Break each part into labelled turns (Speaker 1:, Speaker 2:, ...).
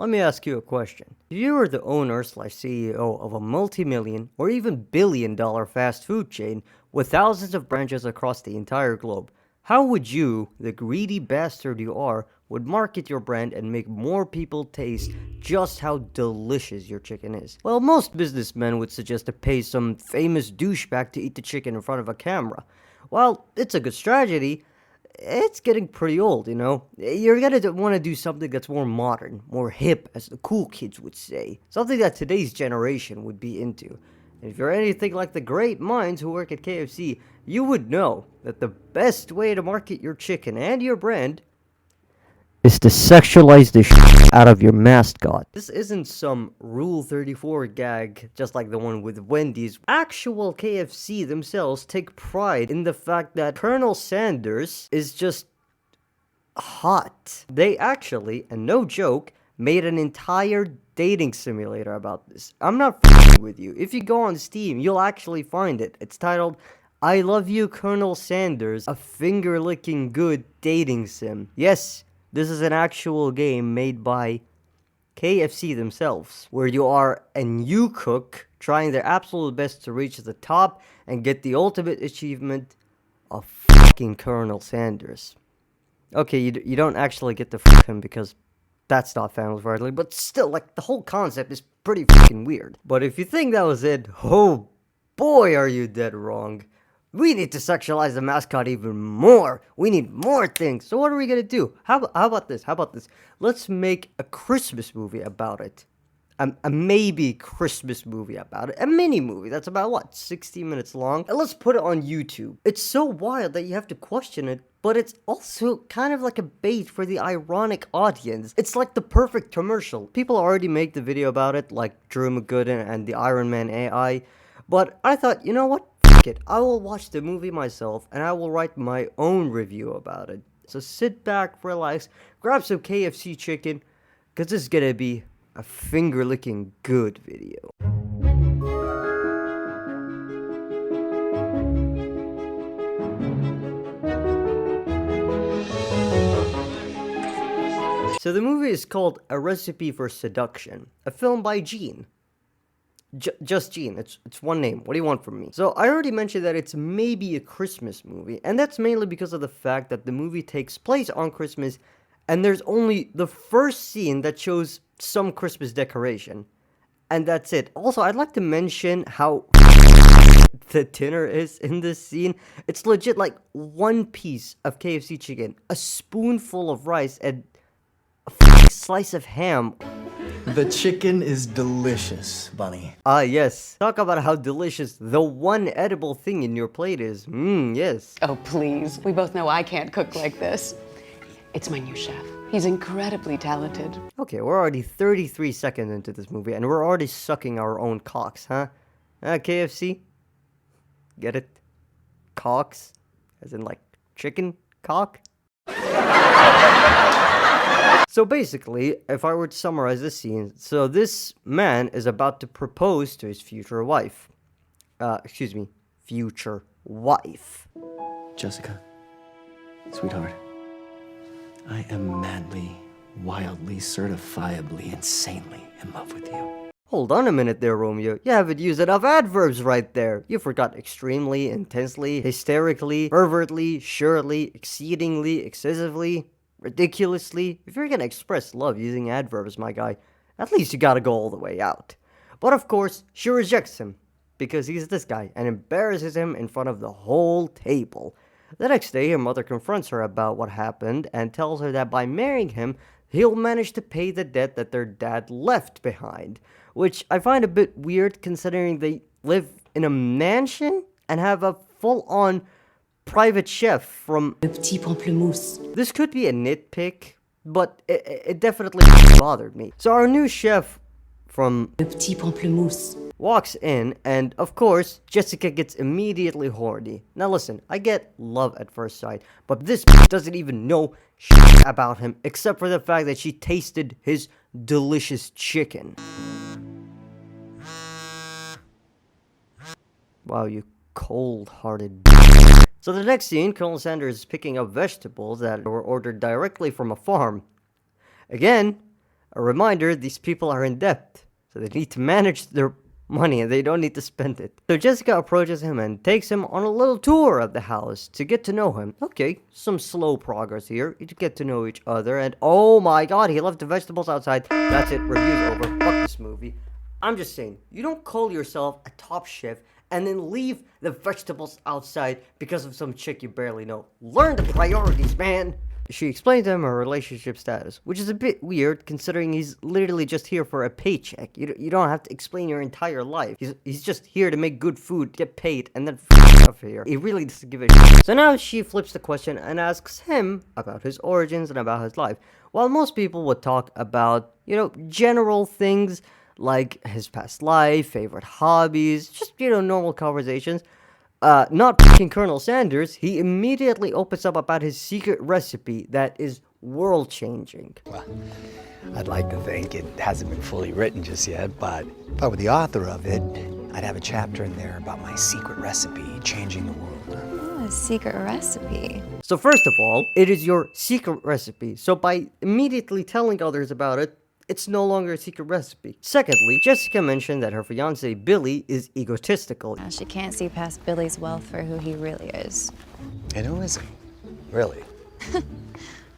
Speaker 1: Let me ask you a question. If you were the owner/CEO of a multi-million or even billion-dollar fast food chain with thousands of branches across the entire globe, how would you, the greedy bastard you are, would market your brand and make more people taste just how delicious your chicken is? Well, most businessmen would suggest to pay some famous douchebag to eat the chicken in front of a camera. While it's a good strategy, it's getting pretty old, you know? You're gonna want to do something that's more modern, more hip, as the cool kids would say. Something that today's generation would be into. And if you're anything like the great minds who work at KFC, you would know that the best way to market your chicken and your brand is to sexualize the shit out of your mascot. This isn't some Rule 34 gag, just like the one with Wendy's. Actual KFC themselves take pride in the fact that Colonel Sanders is just hot. They actually, and no joke, made an entire dating simulator about this. I'm not f***ing with you. If you go on Steam, you'll actually find it. It's titled, I Love You, Colonel Sanders, a finger-licking good dating sim. Yes, this is an actual game made by KFC themselves, where you are a new cook trying their absolute best to reach the top and get the ultimate achievement of fucking Colonel Sanders. Okay, you don't actually get to fuck him because that's not family friendly, but still, like, the whole concept is pretty fucking weird. But if you think that was it, oh boy are you dead wrong. We need to sexualize the mascot even more. We need more things. So what are we gonna do? How about this? Let's make a Christmas movie about it. A maybe Christmas movie about it. A mini movie that's about, what, 60 minutes long? And let's put it on YouTube. It's so wild that you have to question it, but it's also kind of like a bait for the ironic audience. It's like the perfect commercial. People already make the video about it, like Drew McGooden and the Iron Man AI. But I thought, you know what? It. I will watch the movie myself and I will write my own review about it. So sit back, relax, grab some KFC chicken, because this is gonna be a finger-licking good video. So the movie is called A Recipe for Seduction, a film by Gene. Just Gene, it's one name. What do you want from me? So I already mentioned that it's maybe a Christmas movie, and that's mainly because of the fact that the movie takes place on Christmas, and there's only the first scene that shows some Christmas decoration, and that's it. Also, I'd like to mention how the dinner is in this scene. It's legit like one piece of KFC chicken, a spoonful of rice, and a slice of ham.
Speaker 2: The chicken is delicious, Bunny.
Speaker 1: Ah, yes. Talk about how delicious the one edible thing in your plate is. Yes.
Speaker 3: Oh, please. We both know I can't cook like this. It's my new chef. He's incredibly talented.
Speaker 1: Okay, we're already 33 seconds into this movie, and we're already sucking our own cocks, huh? KFC? Get it? Cocks? As in, like, chicken cock? So basically, if I were to summarize this scene, so this man is about to propose to his future wife. Future wife.
Speaker 2: Jessica, sweetheart, I am madly, wildly, certifiably, insanely in love with you.
Speaker 1: Hold on a minute there, Romeo. You haven't used enough adverbs right there. You forgot extremely, intensely, hysterically, fervently, surely, exceedingly, excessively, ridiculously. If you're gonna express love using adverbs, my guy, at least you gotta go all the way out. But of course, she rejects him, because he's this guy, and embarrasses him in front of the whole table. The next day, her mother confronts her about what happened, and tells her that by marrying him, he'll manage to pay the debt that their dad left behind. Which I find a bit weird, considering they live in a mansion, and have a full-on private chef from
Speaker 3: Le Petit Pamplemousse.
Speaker 1: This could be a nitpick, but it definitely bothered me. So our new chef from
Speaker 3: Le Petit Pamplemousse
Speaker 1: walks in, and of course, Jessica gets immediately horny. Now listen, I get love at first sight, but this doesn't even know shit about him, except for the fact that she tasted his delicious chicken. Wow, you cold-hearted. So the next scene, Colonel Sanders is picking up vegetables that were ordered directly from a farm. Again, A reminder, these people are in debt, so they need to manage their money and they don't need to spend it. So Jessica approaches him and takes him on a little tour of the house to get to know him. Okay, some slow progress here to get to know each other, and oh my god, he left the vegetables outside. That's it, review's over. Fuck this movie. I'm just saying, you don't call yourself a top chef and then leave the vegetables outside because of some chick you barely know. Learn the priorities, man! She explained to him her relationship status, which is a bit weird considering he's literally just here for a paycheck. You don't have to explain your entire life. He's just here to make good food, get paid, and then f off here. He really doesn't give a shit. So now she flips the question and asks him about his origins and about his life. While most people would talk about, general things like his past life, favorite hobbies, just, normal conversations. Not picking Colonel Sanders, he immediately opens up about his secret recipe that is world-changing.
Speaker 4: Well, I'd like to think it hasn't been fully written just yet, but if I were the author of it, I'd have a chapter in there about my secret recipe changing the world.
Speaker 5: Oh, a secret recipe.
Speaker 1: So first of all, it is your secret recipe. So by immediately telling others about it, it's no longer a secret recipe. Secondly, Jessica mentioned that her fiance Billy is egotistical.
Speaker 5: She can't see past Billy's wealth for who he really is.
Speaker 4: And who is he? Really?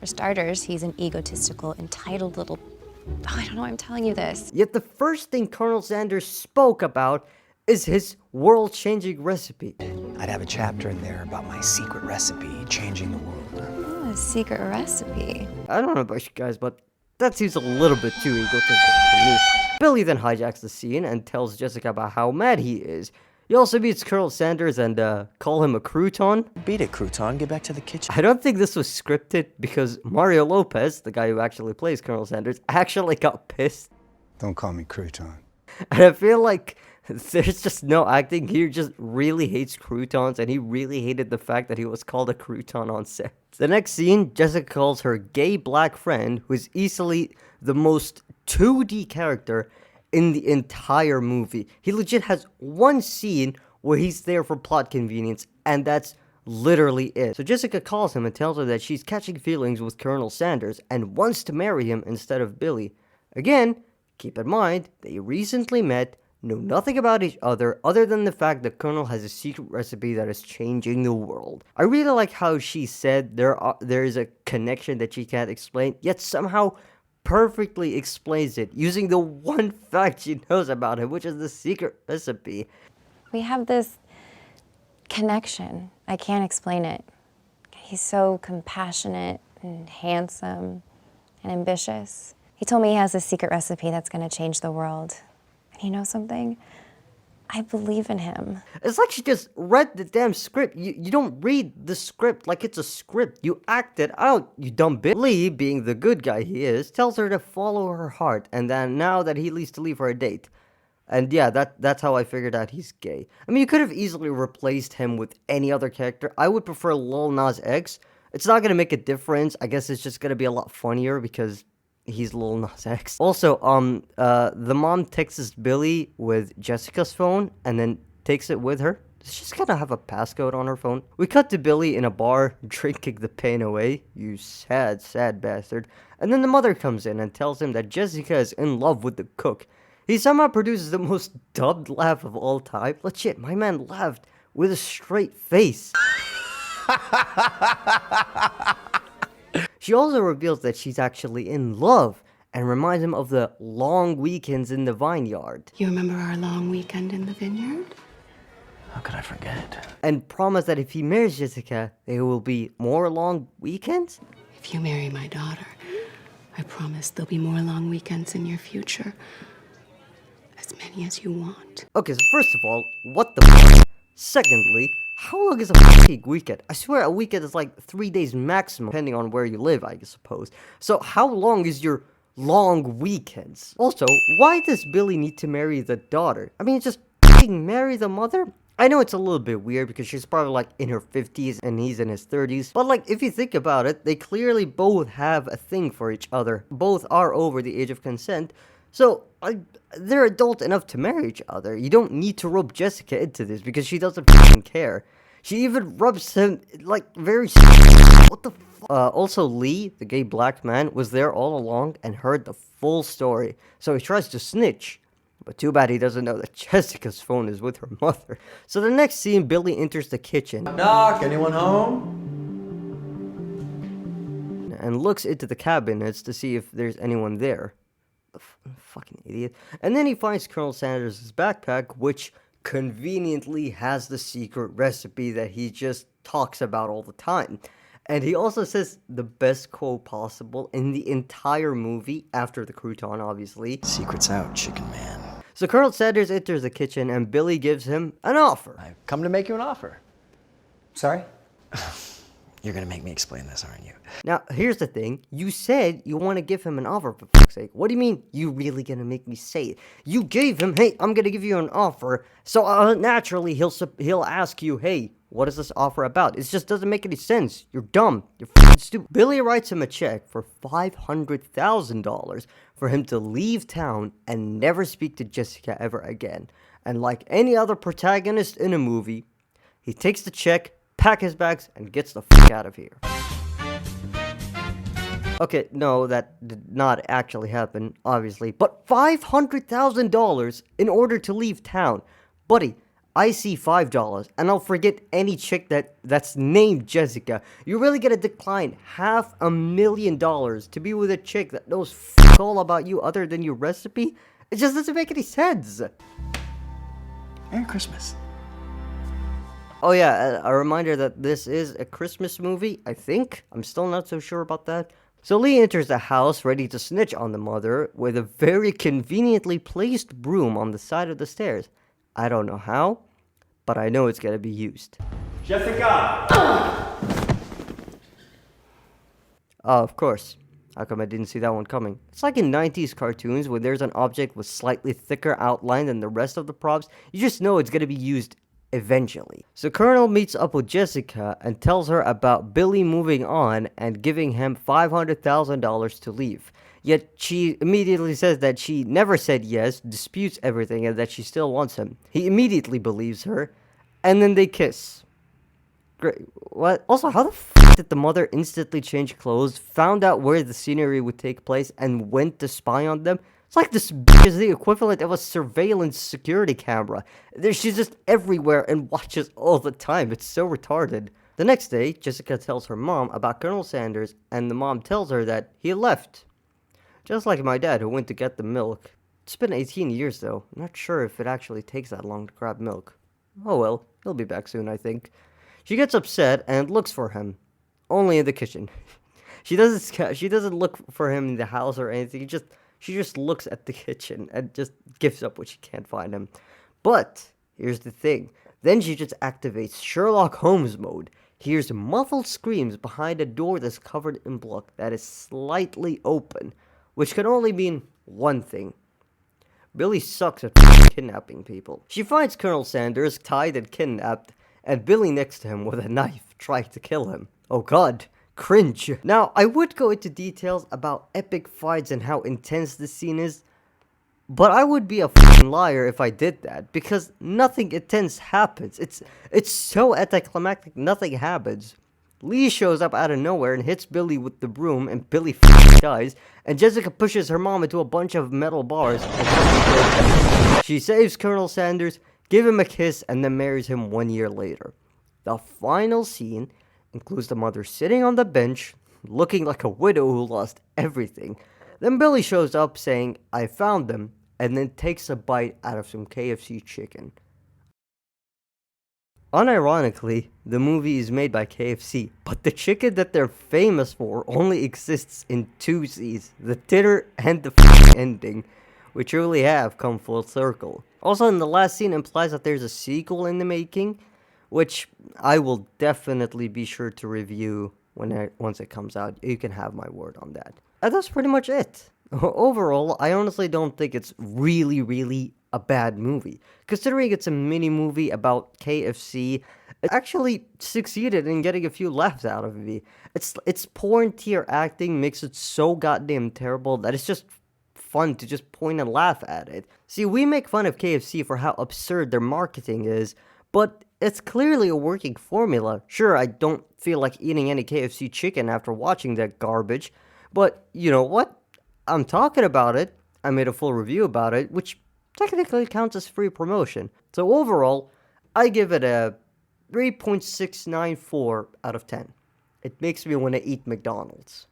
Speaker 5: For starters, he's an egotistical, entitled little... Oh, I don't know why I'm telling you this.
Speaker 1: Yet the first thing Colonel Sanders spoke about is his world-changing recipe.
Speaker 4: I'd have a chapter in there about my secret recipe changing the world.
Speaker 5: Oh, a secret recipe.
Speaker 1: I don't know about you guys, but that seems a little bit too egotistical for me. Billy then hijacks the scene and tells Jessica about how mad he is. He also meets Colonel Sanders and call him a crouton.
Speaker 4: Beat it, Crouton. Get back to the kitchen.
Speaker 1: I don't think this was scripted because Mario Lopez, the guy who actually plays Colonel Sanders, actually got pissed.
Speaker 6: Don't call me Crouton.
Speaker 1: And I feel like there's just no acting. He just really hates croutons, and he really hated the fact that he was called a crouton on set. The next scene, Jessica calls her gay black friend, who is easily the most 2D character in the entire movie. He legit has one scene where he's there for plot convenience, and that's literally it. So Jessica calls him and tells her that she's catching feelings with Colonel Sanders and wants to marry him instead of Billy. Again, keep in mind, they recently met, know nothing about each other than the fact that Colonel has a secret recipe that is changing the world. I really like how she said there is a connection that she can't explain, yet somehow perfectly explains it using the one fact she knows about him, which is the secret recipe.
Speaker 5: We have this connection. I can't explain it. He's so compassionate and handsome and ambitious. He told me he has a secret recipe that's going to change the world. And you know something? I believe in him.
Speaker 1: It's like she just read the damn script. You don't read the script like it's a script. You act it out, you dumb bitch. Lee, being the good guy he is, tells her to follow her heart, and then now that he leaves to leave for a date. And yeah, that's how I figured out he's gay. I mean, you could have easily replaced him with any other character. I would prefer Lil Nas X. It's not gonna make a difference. I guess it's just gonna be a lot funnier because he's Lil Nas X. Also, the mom texts Billy with Jessica's phone and then takes it with her. Does she just gotta have a passcode on her phone? We cut to Billy in a bar, drinking the pain away. You sad, sad bastard. And then the mother comes in and tells him that Jessica is in love with the cook. He somehow produces the most dubbed laugh of all time. Legit, my man laughed with a straight face. She also reveals that she's actually in love and reminds him of the long weekends in the vineyard.
Speaker 3: You remember our long weekend in the vineyard?
Speaker 4: How could I forget?
Speaker 1: And promise that if he marries Jessica, there will be more long weekends?
Speaker 3: If you marry my daughter, I promise there'll be more long weekends in your future. As many as you want.
Speaker 1: Okay, so first of all, what the fuck? Secondly, how long is a fucking weekend? I swear a weekend is like 3 days maximum, depending on where you live, I suppose. So how long is your long weekends? Also, why does Billy need to marry the daughter? I mean, just fucking marry the mother? I know it's a little bit weird because she's probably like in her 50s and he's in his 30s. But like, if you think about it, they clearly both have a thing for each other. Both are over the age of consent. So, they're adult enough to marry each other. You don't need to rope Jessica into this because she doesn't fucking care. She even rubs him, like, very... What the also, Lee, the gay black man, was there all along and heard the full story. So he tries to snitch. But too bad he doesn't know that Jessica's phone is with her mother. So the next scene, Billy enters the kitchen
Speaker 2: Knock, anyone home?
Speaker 1: and looks into the cabinets to see if there's anyone there. Fucking idiot. And then he finds Colonel Sanders' backpack, which conveniently has the secret recipe that he just talks about all the time. And he also says the best quote possible in the entire movie, after the crouton, obviously.
Speaker 4: Secret's out, chicken man.
Speaker 1: So Colonel Sanders enters the kitchen and Billy gives him an offer.
Speaker 4: I've come to make you an offer. Sorry? You're gonna make me explain this, aren't you?
Speaker 1: Now, here's the thing. You said you want to give him an offer, for fuck's sake. What do you mean, you really gonna make me say it? You gave him, hey, I'm gonna give you an offer. So, naturally, he'll ask you, hey, what is this offer about? It just doesn't make any sense. You're dumb. You're fucking stupid. Billy writes him a check for $500,000 for him to leave town and never speak to Jessica ever again. And like any other protagonist in a movie, he takes the check, packs his bags, and gets the fuck out of here. Okay, no, that did not actually happen, obviously. But $500,000 in order to leave town. Buddy, I see $5 and I'll forget any chick that's named Jessica. You're really gonna decline $500,000 to be with a chick that knows fuck all about you other than your recipe? It just doesn't make any sense.
Speaker 2: Merry Christmas.
Speaker 1: Oh yeah, a reminder that this is a Christmas movie, I think. I'm still not so sure about that. So Lee enters the house ready to snitch on the mother with a very conveniently placed broom on the side of the stairs. I don't know how, but I know it's gonna be used.
Speaker 6: Jessica!
Speaker 1: Oh, of course. How come I didn't see that one coming? It's like in 90s cartoons when there's an object with slightly thicker outline than the rest of the props. You just know it's gonna be used eventually. So Colonel meets up with Jessica and tells her about Billy moving on and giving him $500,000 to leave. Yet she immediately says that she never said yes, disputes everything, and that she still wants him. He immediately believes her, and then they kiss. Great. What? Also, how the fuck did the mother instantly change clothes, found out where the scenery would take place, and went to spy on them? It's like this bitch is the equivalent of a surveillance security camera. She's just everywhere and watches all the time. It's so retarded. The next day, Jessica tells her mom about Colonel Sanders, and the mom tells her that he left. Just like my dad who went to get the milk. It's been 18 years though. I'm not sure if it actually takes that long to grab milk. Oh well, he'll be back soon, I think. She gets upset and looks for him. Only in the kitchen. She doesn't look for him in the house or anything. She just looks at the kitchen and just gives up when she can't find him. But here's the thing. Then she just activates Sherlock Holmes mode. Hears muffled screams behind a door that's covered in blood that is slightly open, which can only mean one thing. Billy sucks at kidnapping people. She finds Colonel Sanders tied and kidnapped, and Billy next to him with a knife trying to kill him. Oh god, cringe. Now, I would go into details about epic fights and how intense this scene is, but I would be a fucking liar if I did that, because nothing intense happens. It's so anticlimactic, nothing happens. Lee shows up out of nowhere and hits Billy with the broom, and Billy fucking dies, and Jessica pushes her mom into a bunch of metal bars. She saves Colonel Sanders, gives him a kiss, and then marries him 1 year later. The final scene includes the mother sitting on the bench, looking like a widow who lost everything. Then Billy shows up saying, "I found them," and then takes a bite out of some KFC chicken. Unironically, the movie is made by KFC, but the chicken that they're famous for only exists in two C's, the dinner and the ending, which really have come full circle. Also, in the last scene implies that there's a sequel in the making, which I will definitely be sure to review once it comes out. You can have my word on that. And that's pretty much it. Overall, I honestly don't think it's really a bad movie. Considering it's a mini movie about KFC, it actually succeeded in getting a few laughs out of me. It's porn tier acting makes it so goddamn terrible that it's just fun to just point and laugh at it. See, we make fun of KFC for how absurd their marketing is, but It's clearly a working formula. Sure, I don't feel like eating any KFC chicken after watching that garbage, but you know what? I'm talking about it. I made a full review about it, which technically counts as free promotion. So overall, I give it a 3.694 out of 10. It makes me want to eat McDonald's.